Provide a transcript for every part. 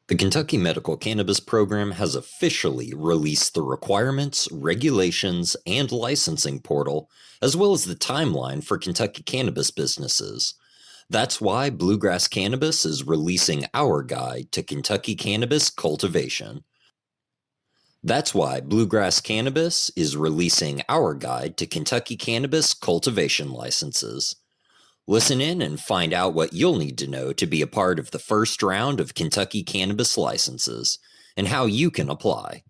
The Kentucky Medical Cannabis Program has officially released the requirements, regulations, and licensing portal, as well as the timeline for Kentucky cannabis businesses. That's why Bluegrass Cannabis is releasing our guide to Kentucky cannabis cultivation. That's why Bluegrass Cannabis is releasing our guide to Kentucky cannabis cultivation licenses. Listen in and find out what you'll need to know to be a part of the first round of Kentucky cannabis licenses and how you can apply.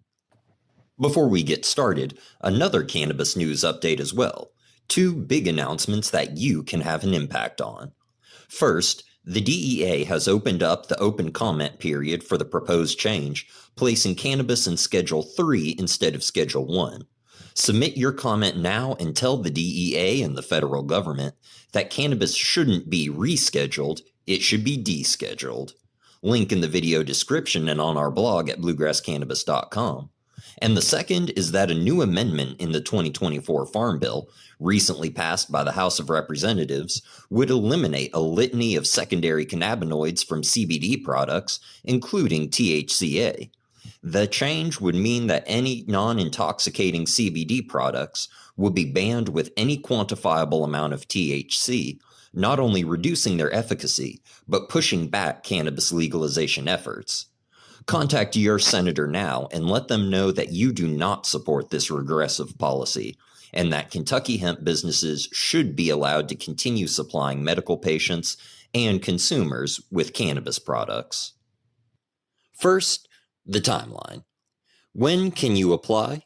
Before we get started, another cannabis news update as well. Two big announcements that you can have an impact on. First, the DEA has opened up the open comment period for the proposed change, placing cannabis in Schedule 3 instead of Schedule 1. Submit your comment now and tell the DEA and the federal government that cannabis shouldn't be rescheduled, it should be descheduled. Link in the video description and on our blog at bluegrasscannabis.com. And the second is that a new amendment in the 2024 Farm Bill, recently passed by the House of Representatives, would eliminate a litany of secondary cannabinoids from CBD products, including THCA. The change would mean that any non-intoxicating CBD products would be banned with any quantifiable amount of THC, not only reducing their efficacy, but pushing back cannabis legalization efforts. Contact your senator now and let them know that you do not support this regressive policy, and that Kentucky hemp businesses should be allowed to continue supplying medical patients and consumers with cannabis products. First, the timeline. When can you apply?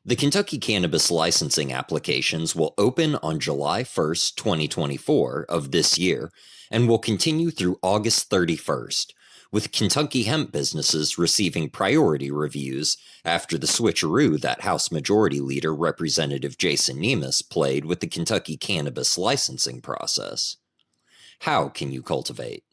The Kentucky cannabis licensing applications will open on July 1st, 2024 of this year and will continue through August 31st, with Kentucky hemp businesses receiving priority reviews after the switcheroo that House Majority Leader Representative Jason Nemus played with the Kentucky cannabis licensing process. How can you cultivate?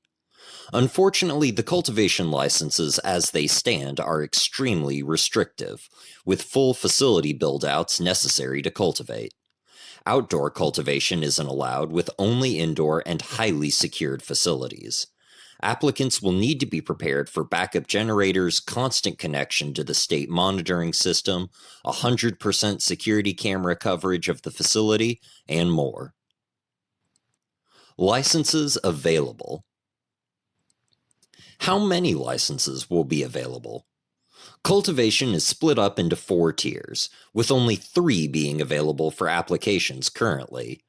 Unfortunately, the cultivation licenses as they stand are extremely restrictive, with full facility build-outs necessary to cultivate. Outdoor cultivation isn't allowed with only indoor and highly secured facilities. Applicants will need to be prepared for backup generators, constant connection to the state monitoring system, 100% security camera coverage of the facility, and more. Licenses available. How many licenses will be available? Cultivation is split up into 4 tiers, with only 3 being available for applications currently.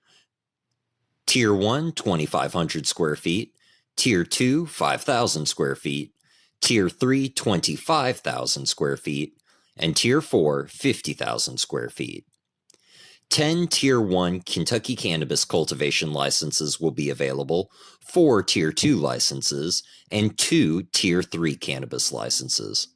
Tier 1, 2,500 square feet. Tier 2, 5,000 square feet. Tier 3, 25,000 square feet. And Tier 4, 50,000 square feet. 10 Tier 1 Kentucky cannabis cultivation licenses will be available, 4 Tier 2 licenses, and 2 Tier 3 cannabis licenses.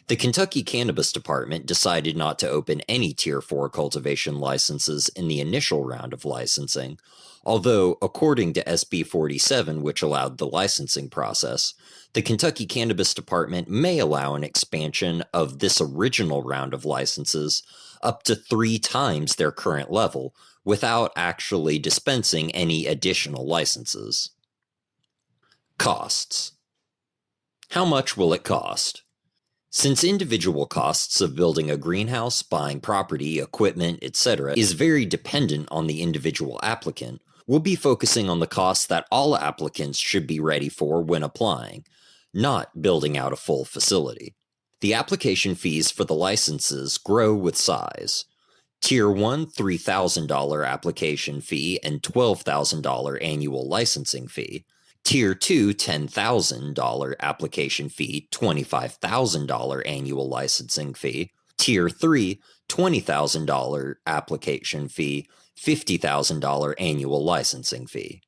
The Kentucky Cannabis Department decided not to open any Tier 4 cultivation licenses in the initial round of licensing, although, according to SB 47, which allowed the licensing process, the Kentucky Cannabis Department may allow an expansion of this original round of licenses up to 3 times their current level without actually dispensing any additional licenses. Costs. How much will it cost? Since individual costs of building a greenhouse, buying property, equipment, etc. is very dependent on the individual applicant, we'll be focusing on the costs that all applicants should be ready for when applying, not building out a full facility. The application fees for the licenses grow with size. Tier 1, $3,000 application fee and $12,000 annual licensing fee. Tier 2, $10,000 application fee, $25,000 annual licensing fee. Tier 3, $20,000 application fee, $50,000 annual licensing fee.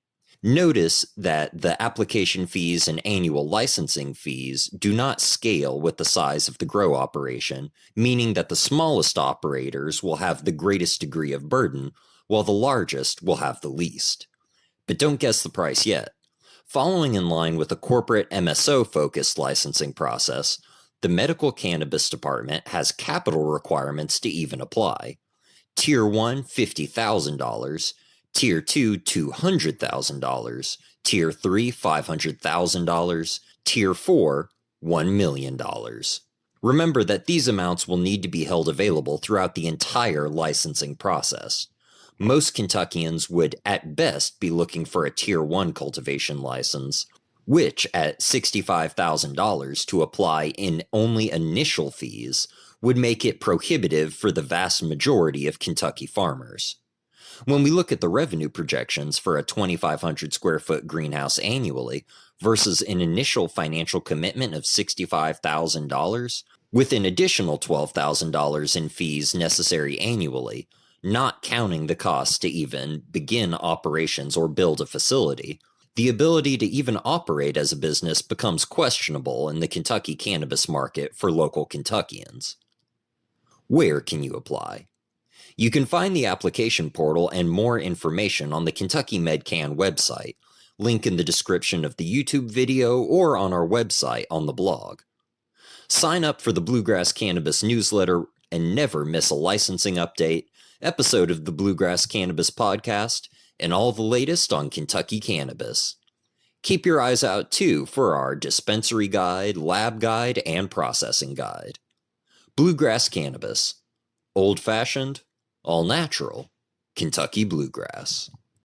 Notice that the application fees and annual licensing fees do not scale with the size of the grow operation, meaning that the smallest operators will have the greatest degree of burden, while the largest will have the least. But don't guess the price yet. Following in line with a corporate MSO-focused licensing process, the Medical Cannabis Department has capital requirements to even apply. Tier 1, $50,000. Tier 2, $200,000. Tier 3, $500,000. Tier 4, $1 million. Remember that these amounts will need to be held available throughout the entire licensing process. Most Kentuckians would at best be looking for a Tier 1 cultivation license, which at $65,000 to apply in only initial fees would make it prohibitive for the vast majority of Kentucky farmers. When we look at the revenue projections for a 2,500 square foot greenhouse annually versus an initial financial commitment of $65,000, with an additional $12,000 in fees necessary annually, not counting the cost to even begin operations or build a facility, the ability to even operate as a business becomes questionable in the Kentucky cannabis market for local Kentuckians. Where can you apply? You can find the application portal and more information on the Kentucky MedCan website, link in the description of the YouTube video or on our website on the blog. Sign up for the Bluegrass Cannabis newsletter and never miss a licensing update, episode of the Bluegrass Cannabis podcast, and all the latest on Kentucky cannabis. Keep your eyes out too for our dispensary guide, lab guide, and processing guide. Bluegrass Cannabis. Old-fashioned, all natural, Kentucky bluegrass.